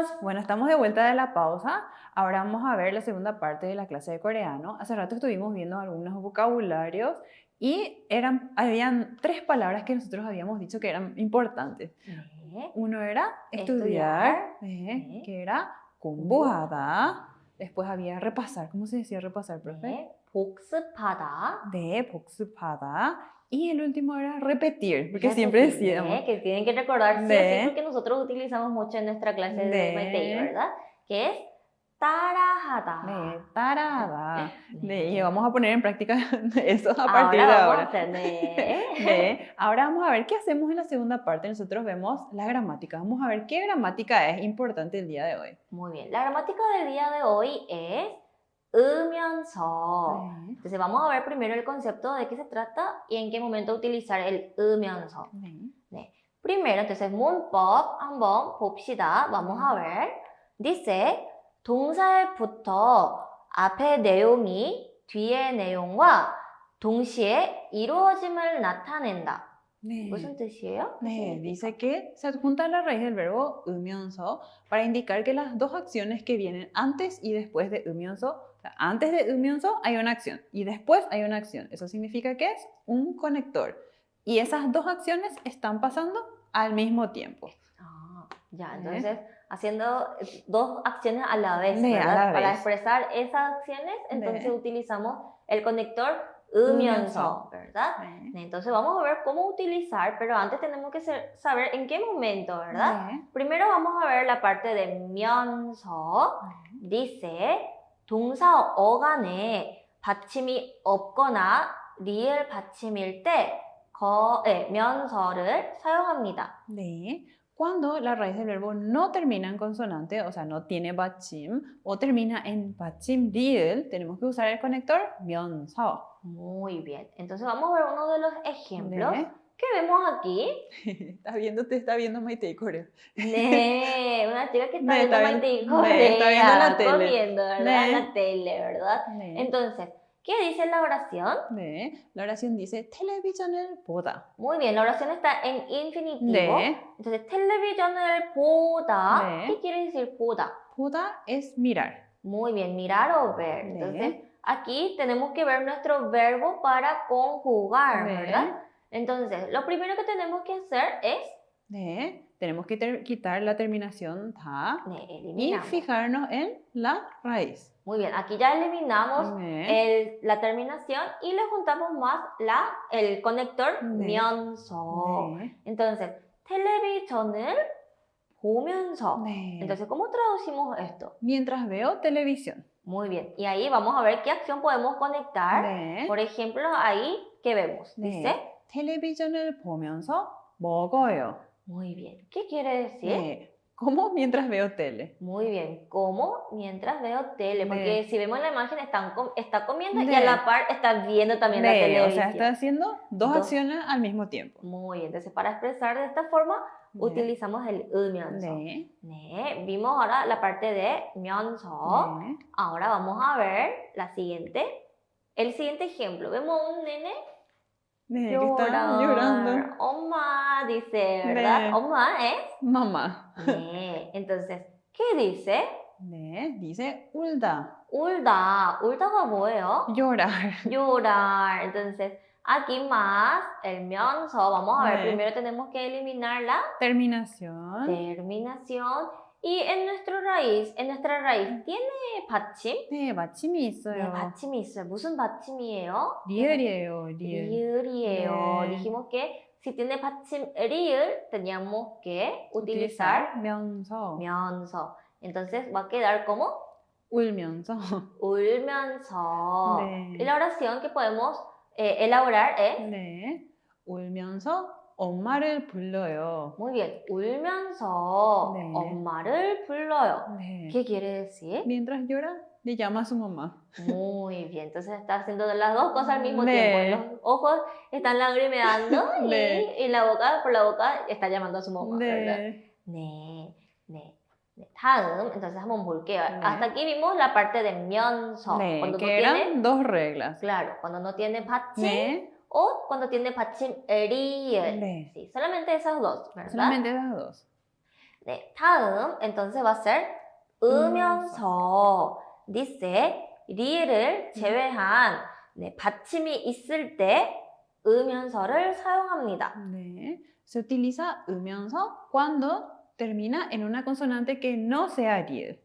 Buenas, bueno, estamos de vuelta de la pausa. Ahora vamos a ver la segunda parte de la clase de coreano. Hace rato estuvimos viendo algunos vocabularios y habían tres palabras que nosotros habíamos dicho que eran importantes. 네, Uno era estudiar, estudiar, 네, que era 공부, 공부하다. Después había repasar. ¿Cómo se decía repasar, profe? 네, 복습하다, De 복습하다. Y el último era repetir, porque siempre repetir, decíamos que tienen que recordar sí o sí porque de, nosotros utilizamos mucho en nuestra clase de Maitei, de, ¿verdad? Que es 따라하다. tarada. Y 네. vamos a poner en práctica eso a partir Ahora de vamos a ahora. hacer Ahora vamos a ver qué hacemos en la segunda parte. Nosotros vemos la gramática. Vamos a ver qué gramática es importante el día de hoy. Muy bien, la gramática del día de hoy es 으면서. 네. Entonces vamos a ver primero el concepto de qué se trata y en qué momento utilizar el 으면서. 네. Primero, entonces 문법 한번 봅시다. Vamos a ver. Dice 동사에부터 앞의 내용이 뒤의 내용과 동시에 이루어짐을 나타낸다. 무슨 뜻이에요? Dice que se adjunta la raíz del verbo 음연서 para indicar que las dos acciones que vienen antes y después de 음연서, o sea, antes de 음연서 hay una acción y después hay una acción. Eso significa que es un conector. Y esas dos acciones están pasando al mismo tiempo. Ah, ya, entonces haciendo dos acciones a la vez, ¿verdad? A la Para vez. expresar esas acciones, entonces 네. utilizamos el conector 으면서, ¿verdad? 네. Entonces vamos a ver cómo utilizar, pero antes tenemos que saber en qué momento, ¿verdad? Primero vamos a ver la parte de 면서. Dice 동사 어간에 받침이 없거나 리을 받침일 때 면서를 사용합니다. 네. Cuando la raíz del verbo no termina en consonante, o sea, no tiene bachim, o termina en bachim riel, tenemos que usar el conector 면서. Muy bien. Entonces vamos a ver uno de los ejemplos 네. que vemos aquí. Te está viendo Maite Corea. 네, una chica que está 네, viendo está Maite bien- y 네, está viendo la Corea, tele. comiendo, ¿verdad? 네. La tele, ¿verdad? 네. Entonces, ¿qué dice la oración? 네. La oración dice 텔레비전을 보다. Muy bien, la oración está en infinitivo. 네. Entonces, 텔레비전을 보다. 네. ¿Qué quiere decir 보다? 보다 es mirar. Muy bien, mirar o ver. 네. Entonces, aquí tenemos que ver nuestro verbo para conjugar, 네. ¿verdad? Entonces, lo primero que tenemos que hacer es 네. Tenemos que quitar la terminación 다 y eliminamos. fijarnos en la raíz. Muy bien, aquí ya eliminamos 네. la terminación y le juntamos más el conector 네. 면서. 네. Entonces, 텔레비전을 보면서. 네. Entonces, ¿cómo traducimos esto? Mientras veo televisión. Muy bien, y ahí vamos a ver qué acción podemos conectar. 네. Por ejemplo, ahí, ¿qué vemos? 네. Dice, 텔레비전을 보면서 먹어요. muy bien, ¿qué quiere decir? 네. ¿Cómo mientras veo tele? Muy bien, como mientras veo tele, porque 네. si vemos la imagen está comiendo y 네. a la par está viendo también la 네. televisión. O sea, está haciendo dos acciones al mismo tiempo. Muy bien, entonces para expresar de esta forma 네. utilizamos el 으면서. 네. 네, vimos ahora la parte de 면서. 네. Ahora vamos a ver el siguiente ejemplo. Vemos un nene 네. Que está llorando. 엄마 dice, ¿verdad? 네. 엄마 es Mamá. 네. Entonces, ¿qué dice? 네. Dice 울다. 울다가 뭐예요? Llorar. llorar. Entonces, aquí más el 면서. Vamos a ver, 네. primero tenemos que eliminar la terminación. Y en nuestra raíz ¿tiene 받침? 네, 받침이 있어요. 네, 받침이 있어요. 무슨 받침이에요? 리을이에요, 리을. 리을이에요. 네. Dijimos que si tiene 받침 리을, teníamos que utilizar 면서. Entonces va a quedar como 울면서. 울면서. 네. Y la oración que podemos elaborar es 네. 울면서 엄마를 불러요. muy bien. 울면서 네. 엄마를 불러요. 네. ¿Qué quiere decir? Mientras llora, le llama a su mamá. Muy bien. Entonces está haciendo las dos cosas al mismo 네. tiempo. Los ojos están lagrimeando 네. y por la boca está llamando a su mamá, ¿verdad? 네. 네. 다음, entonces 한번 볼게요. 네. Hasta aquí vimos la parte de 면서. 네, Cuando que no eran tiene, dos reglas. claro, cuando no tiene 받침 네. o cuando tiene 받침 리을. 네. Sí, solamente esas dos, ¿verdad? Solamente esas dos. 네, 다음 entonces va a ser 으면서. dice 리를 제외한 네, 받침이 있을 때 으면서를 사용합니다. 네. Se utiliza 으면서 cuando termina en una consonante que no sea riel.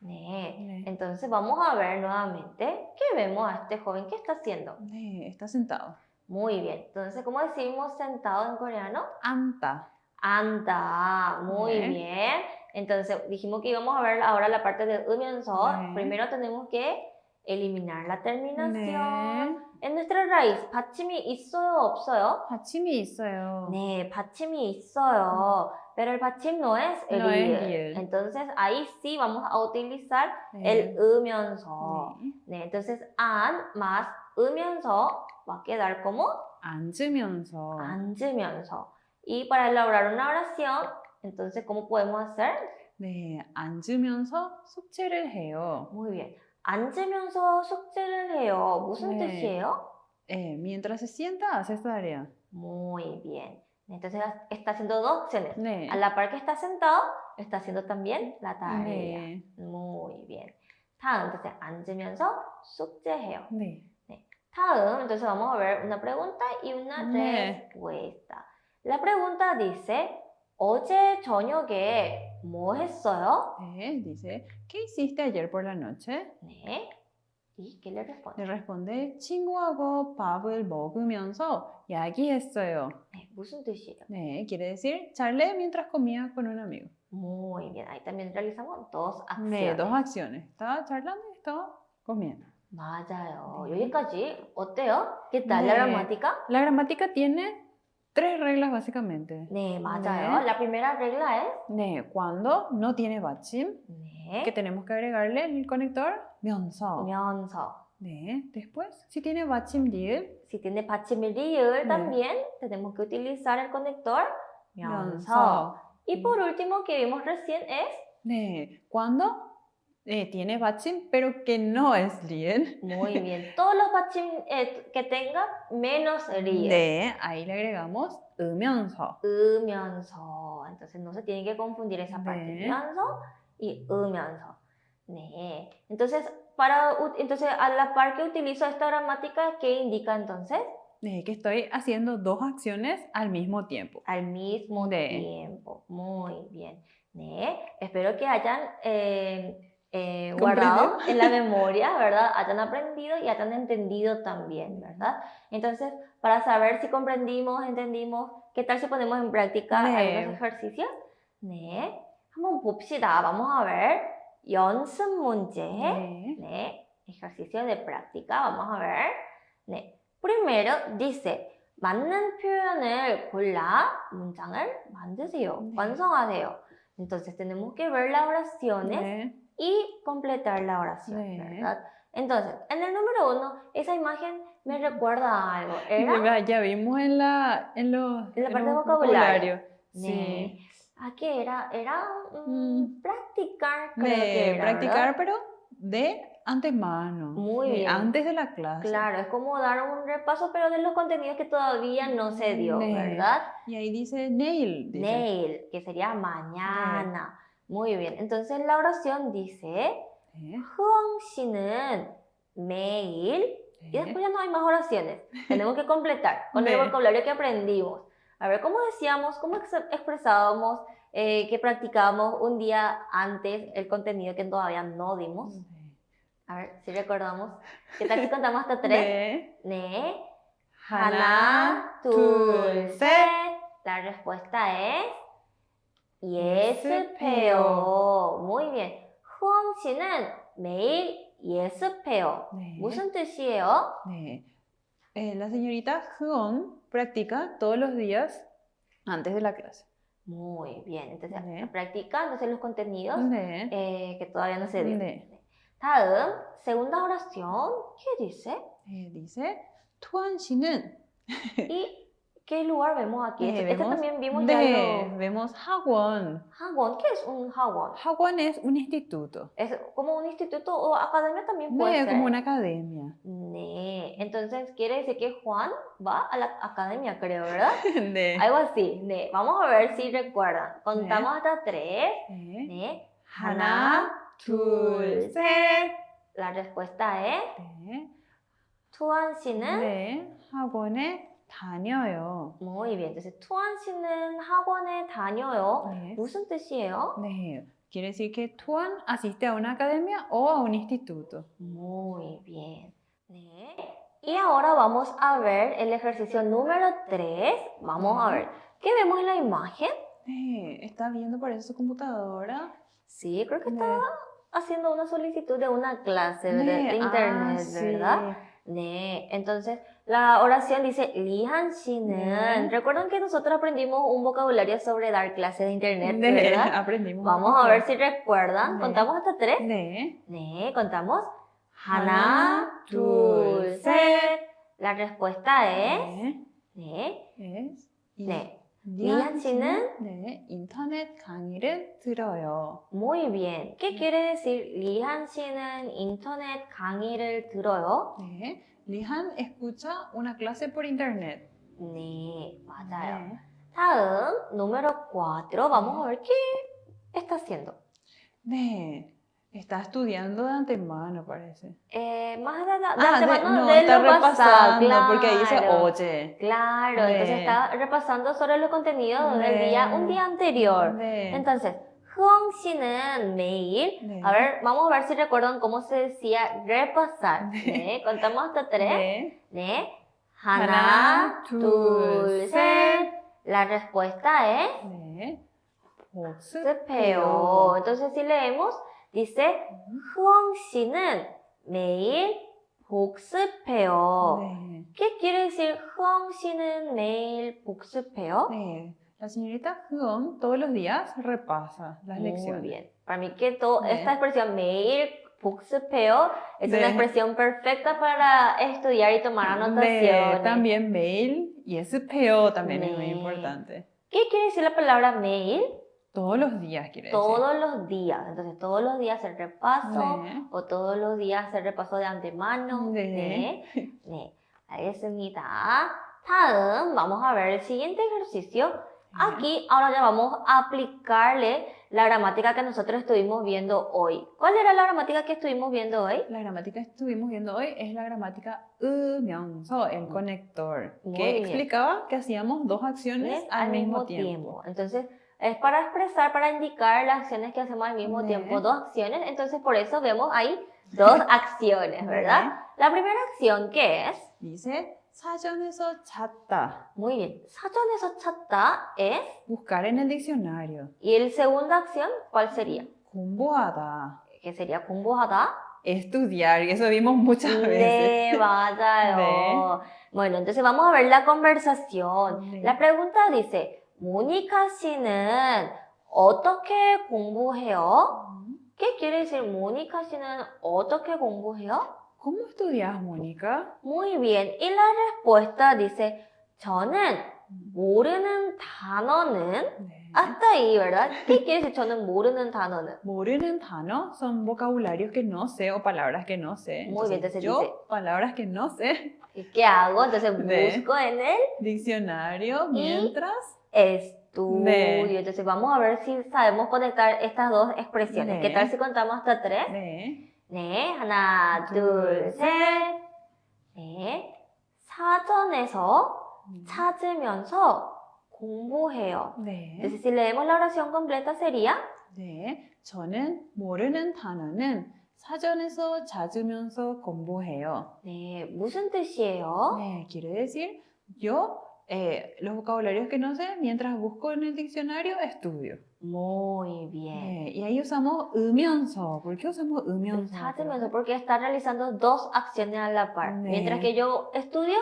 네, 네. entonces vamos a ver nuevamente que vemos a este joven que está haciendo. 네, está sentado. Muy bien, entonces ¿cómo decimos sentado en coreano? Anta. Anda, muy 네. bien. Entonces dijimos que íbamos a ver ahora la parte de 으면서. 네. Primero tenemos que eliminar la terminación. 네. En nuestra raíz, 받침이 있어요, 없어요? 받침이 있어요. 네, 받침이 있어요. Pero el 받침 no es No es riel. riel. Entonces ahí sí vamos a utilizar 네. el 으면서. 네. 네, entonces an más 으면서 va a quedar como 앉으면서. 앉으면서. Y para elaborar una oración, entonces, ¿cómo podemos hacer? 네, 앉으면서 숙제를 해요. Muy bien. 앉으면서 숙제를 해요. 무슨 네. 뜻이에요? Mientras se sienta, hace esa tarea. Muy bien. Entonces, está haciendo dos acciones. 네. A la par que está sentado, está haciendo también la tarea. 네. Muy bien. 다음, entonces, 앉으면서 숙제해요. 네. 다음, entonces vamos a ver una pregunta y una 네. respuesta. La pregunta dice, 어제 저녁에 뭐 했어요? 네, dice, ¿qué hiciste ayer por la noche? 네. ¿Y qué le responde? Le responde, 친구하고 밥을 먹으면서 야기했어요. 네, 무슨 뜻이에요? 네, quiere decir, charlé mientras comía con un amigo. Muy bien, ahí también realizamos dos 네, acciones. dos acciones. Estaba charlando y estaba comiendo. 맞아요. 네. 여기까지 어때요? ¿Qué tal la 네. gramática? La gramática tiene 3 reglas básicamente. 네, 맞아요. 네. La primera regla es 네, cuando no tiene 받침, 네, que tenemos que agregarle el conector 면서. 면서. 네, después, si tiene 받침 리을, Si tiene 받침이 리을 네. también tenemos que utilizar el conector 면서. 면서. Y por último que vimos recién es 네, cuando tiene 받침, pero que no es 리을. muy bien. Todos los 받침 que tenga menos 리을. 네, ahí le agregamos 으면서. 으면서. Entonces no se tiene que confundir esa parte. 네. 면서 y 으면서. 네. Entonces, entonces a la par que utilizo esta gramática, ¿qué indica entonces? 네, que estoy haciendo dos acciones al mismo tiempo. Al mismo 네. tiempo. Muy bien. 네. Espero que hayan guardado en la memoria, ¿verdad? Hayan aprendido y hayan entendido también, ¿verdad? Entonces, para saber si comprendimos, entendimos, ¿qué tal si ponemos en práctica 네. algunos ejercicios? 네. 한번 봅시다. Vamos a ver. 연습 문제. 네. 네. Ejercicio de práctica. Vamos a ver. 네. Primero dice, 맞는 표현을 골라 문장을 만드세요. 네. 완성하세요. Entonces, tenemos que ver las oraciones 네. y completar la oración, 네. ¿verdad? Entonces, en el número 1, esa imagen me recuerda a algo. Era Ya vimos en la en la parte de los vocabulario. Sí. 네. ¿A qué era? Era practicar, creo De que era, practicar, ¿verdad? pero de antemano. Muy Sí, bien. antes de la clase. Claro, es como dar un repaso, pero de los contenidos que todavía no se dio, 네. ¿verdad? Y ahí dice nail. Dice. Nail, que sería mañana. Muy bien. Entonces la oración dice, 네. 흐엉 씨는 매일, y 네. después ya no hay más oraciones. Tenemos que completar con el 네. vocabulario que aprendimos. A ver, ¿cómo decíamos, cómo expresábamos, que practicábamos un día antes el contenido que todavía no dimos? 네. A ver, si recordamos. ¿Qué tal si contamos hasta 3? 네. 네. 하나, 둘, 둘, 셋. 셋. La respuesta es 예습해요. 예습해요. Muy bien. 후엉 씨는 매일 예습해요. 네. 무슨 뜻이에요? 네. La señorita Hyun practica todos los días antes de la clase. Muy bien. Entonces, 네. practica entonces los contenidos 네. que todavía no se dio. 네. 다음, segunda oración. ¿Qué dice? Dice, 투한 씨는 ¿Y qué lugar vemos aquí? 네, Este vemos, también vimos 네, ya lo... vemos 학원. 학원. ¿Qué es un 학원? 학원 es un instituto. Es como un instituto o academia también puede 네, ser. como una academia. 네, 네. Entonces quiere decir que Juan va a la academia, creo, ¿verdad? 네. Algo así. 네. Vamos a ver si recuerdan. Contamos hasta 3. 네. 네. 하나, 둘, 셋. La respuesta es 네. 투안 씨는 네. 학원에 다녀요. Muy bien. Entonces 투안 씨는 학원에 다녀요. 네. 무슨 뜻이에요? 네. Quiere decir que Tuan asiste a una academia o a un instituto. Muy bien. 네. Y ahora vamos a ver el ejercicio número 3. Vamos a ver. ¿Qué vemos en la imagen? 네. ¿Está viendo por eso su computadora? Sí, creo que 네. está haciendo una solicitud de una clase de 네. internet, sí. ¿verdad? 네. Entonces, la oración dice 리한 씨는. 네. Recuerdan que nosotros aprendimos un vocabulario sobre dar clases de internet, 네. ¿verdad? aprendimos. Vamos a ver si recuerdan. 네. ¿Contamos hasta 3? 네. 네, contamos. 하나, 둘, 셋. La respuesta es 네. 네. es 네. 리안 씨는 네, 인터넷 강의를 들어요. Muy bien. ¿Qué quiere decir 리한 씨는 인터넷 강의를 들어요? 네. 리한 escucha una clase por internet. 네, 맞아요. 네. 다음, número 4. Vamos a ver qué está haciendo. 네. Está estudiando de antemano, parece. Más de antemano no, de está lo pasado, repasando porque ahí dice claro. oye. Claro, 네. entonces está repasando sobre los contenidos del 네. día, un día anterior. 네. Entonces, Huong 씨는 매일, 네. a ver, vamos a ver si recuerdan cómo se decía repasar. 네, contamos hasta 3. 네. 네, 하나, 하나, 둘, 셋. La respuesta es 네. 복습해요. Entonces, si leemos, dice, Huong 씨는 매일 복습해요. 네. ¿Qué quiere decir Huong 씨는 매일 복습해요? 네. La señorita Huong todos los días repasa las Muy lecciones. bien. Para mí que 네. esta expresión 매일 복습해요 es 네. una expresión perfecta para estudiar y tomar 네, anotaciones. también mail y 습해요 también es muy 네. importante. ¿Qué quiere decir la palabra 매일? Todos los días quiere decir. Todos los días. Entonces, todos los días el repaso 네. o todos los días el repaso de antemano. 네. 네. 네. 알겠습니다. 다음, vamos a ver el siguiente ejercicio. Aquí, ahora ya vamos a aplicarle la gramática que nosotros estuvimos viendo hoy. ¿Cuál era la gramática que estuvimos viendo hoy? La gramática que estuvimos viendo hoy es la gramática 으면서, el conector, Muy que bien. explicaba que hacíamos dos acciones al mismo tiempo. Entonces, es para expresar, para indicar las acciones que hacemos al mismo 네. tiempo, dos acciones. Entonces, por eso vemos ahí dos acciones, ¿verdad? 네. La primera acción, ¿qué es? Dice 사전에서 찾다, Muy bien. 사전에서 찾다 es. buscar en el diccionario. Y el segunda acción, ¿cuál sería? 공부하다, Que sería 공부하다. estudiar, y eso vimos muchas veces. 네, 맞아요. 네. Bueno, entonces vamos a ver la conversación. 네. La pregunta dice, 모니카 씨는 어떻게 공부해요? ¿Qué quiere decir 모니카 씨는 어떻게 공부해요? ¿Cómo estudias, Mónica? Muy bien. Y la respuesta dice, 저는 모르는 단어는 네. hasta ahí, ¿verdad? ¿Qué quiere decir 저는 모르는 단어는? 모르는 단어 son vocabularios que no sé o palabras que no sé. Muy bien, entonces yo, dice- palabras que no sé, ¿Y qué hago? Entonces 네. busco en el diccionario, Y- mientras... estudio. 네. Entonces vamos a ver si sabemos conectar estas dos expresiones. 네. ¿Qué tal si contamos hasta 3? 네. 네, 하나, 둘, 셋. 네, 사전에서 찾으면서 공부해요. 네. Entonces, si leemos la oración completa sería 네. 저는 모르는 단어는 사전에서 찾으면서 공부해요. 네, 무슨 뜻이에요? 네, quiere decir, yo los vocabularios que no sé, mientras busco en el diccionario, estudio. Muy bien. 네, y ahí usamos 으면서. ¿Por qué usamos 으면서? 찾으면서 porque está realizando dos acciones a la par. 네. Mientras que yo estudio,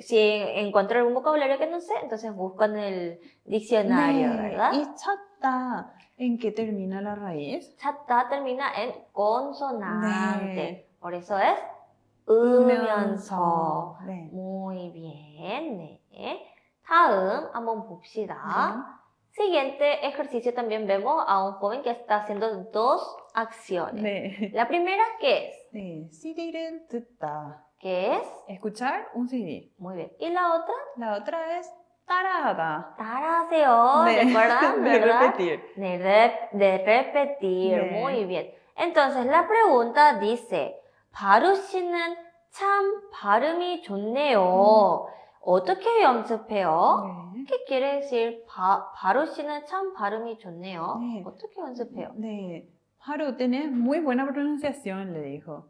si encuentro algún vocabulario que no sé, entonces busco en el diccionario, 네, ¿verdad? y 찾다, ¿en qué termina la raíz? 찾다 termina en consonante. 네. Por eso es 으면서. 네. Muy bien. 네. 다음 한번 봅시다. Siguiente ejercicio también vemos a un joven que está haciendo dos acciones. 네. La primera, ¿qué es? 네. CD를 듣다. que es escuchar un CD. muy bien. ¿Y la otra? La otra es 따라하다. 따라하세요. De- ¿Recuerdan? de ¿Verdad? repetir. De repetir. 네. Muy bien. Entonces la pregunta dice, 바루 씨는 참 발음이 좋네요. 어떻게 연습해요? 네. ¿Qué quiere decir 바루 씨는 참 발음이 좋네요? 네. 어떻게 연습해요? 네. Haru, tenés muy buena pronunciación, le dijo.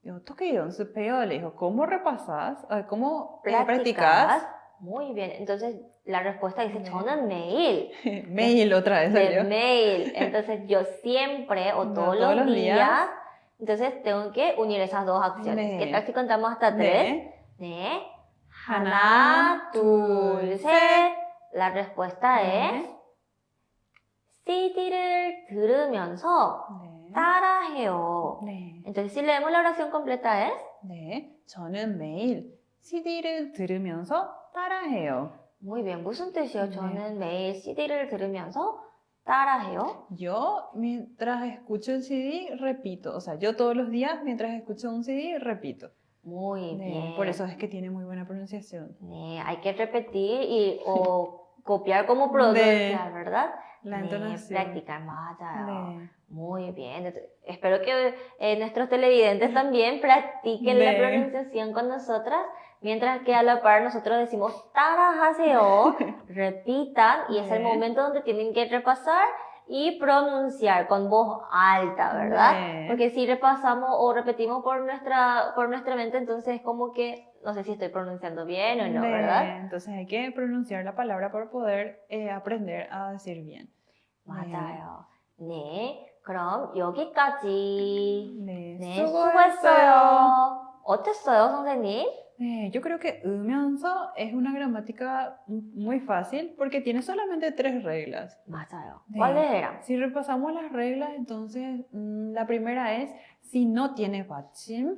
Yo, ¿qué 연습해요? Le dijo, ¿cómo repasas? ¿Cómo practicas? Muy bien. Entonces la respuesta dice, 네. 저는 매일. Mail otra vez De salió. mail. Entonces yo siempre o No, todos los días. Entonces tengo que unir esas dos acciones. 네. ¿Qué tal si contamos hasta tres? 네. 네. 하나, 하나, 둘, 셋. La respuesta es 네. CD를 들으면서 네. 따라해요. 네. Entonces si leemos la oración completa es 네. 저는 매일 CD를 들으면서 따라해요. muy bien. 무슨 뜻이에요? 네. 저는 매일 CD를 들으면서 따라해요. Yo mientras escucho el CD repito. O sea, yo todos los días mientras escucho un CD repito. Muy 네. bien. Por eso es que tiene muy buena pronunciación. 네, hay que repetir y o copiar como pronunciar, ¿verdad? La 네, entonación. practicar, 맞아요. 네. Muy bien. Espero que nuestros televidentes también practiquen la 네. pronunciación con nosotras, mientras que a la par nosotros decimos 따라하세요, repitan, y es el 네. momento donde tienen que repasar y pronunciar con voz alta, ¿verdad? 네. Porque si repasamos o repetimos por nuestra mente, entonces es como que no sé si estoy pronunciando bien o no, 네. ¿verdad? Entonces hay que pronunciar la palabra para poder aprender a decir bien. 맞아요. 네, 그럼 여기까지. 네. 네, 수고했어요. 수고했어요. 어땠어요, 선생님? Yo creo que 음연서 es una gramática muy fácil porque tiene solamente 3 reglas. 맞아요. 네. ¿Cuáles eran? Si repasamos las reglas, entonces la primera es si no tiene 받침,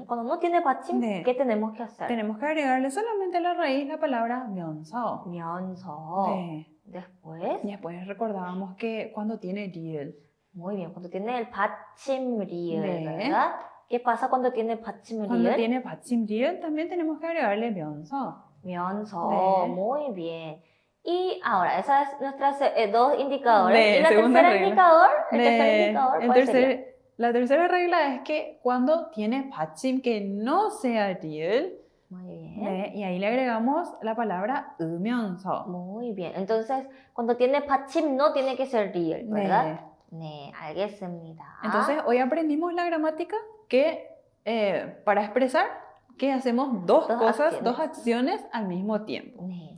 Cuando no tiene 받침, 네. ¿qué tenemos que hacer? tenemos que agregarle solamente a la raíz la palabra 면서. 면서. 네. Después, Y después recordábamos que cuando tiene riel. muy bien, cuando tiene el 받침 리을, 네. ¿verdad? ¿Qué pasa cuando tiene 받침 Cuando 리을? tiene 받침 riel también tenemos que agregarle 면서. 면서. 네. Muy bien. Y ahora, esas son nuestras dos indicadores. 네, ¿Y la segunda tercera regla. indicador? ¿El 네, tercer indicador? el ¿Cuál sería? la tercera regla es que cuando tiene 받침 que no sea riel, Muy bien. 네, y ahí le agregamos la palabra 으면서. Muy bien. Entonces, cuando tiene 받침 no tiene que ser real, ¿verdad? 네. 네, 알겠습니다. Entonces hoy aprendimos la gramática que para expresar que hacemos dos acciones al mismo tiempo. 네,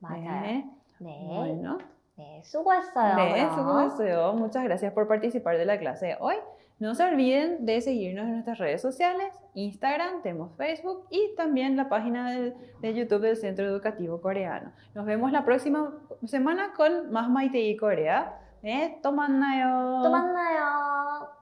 맞아요. 네. 네, Bueno, 네, 수고했어요. 네, 그럼. 수고했어요. Muchas gracias por participar de la clase de hoy. No se olviden de seguirnos en nuestras redes sociales, Instagram, tenemos Facebook y también la página de YouTube del Centro Educativo Coreano. Nos vemos la próxima semana con más Maite y Corea. 또 만나요. 또 만나요.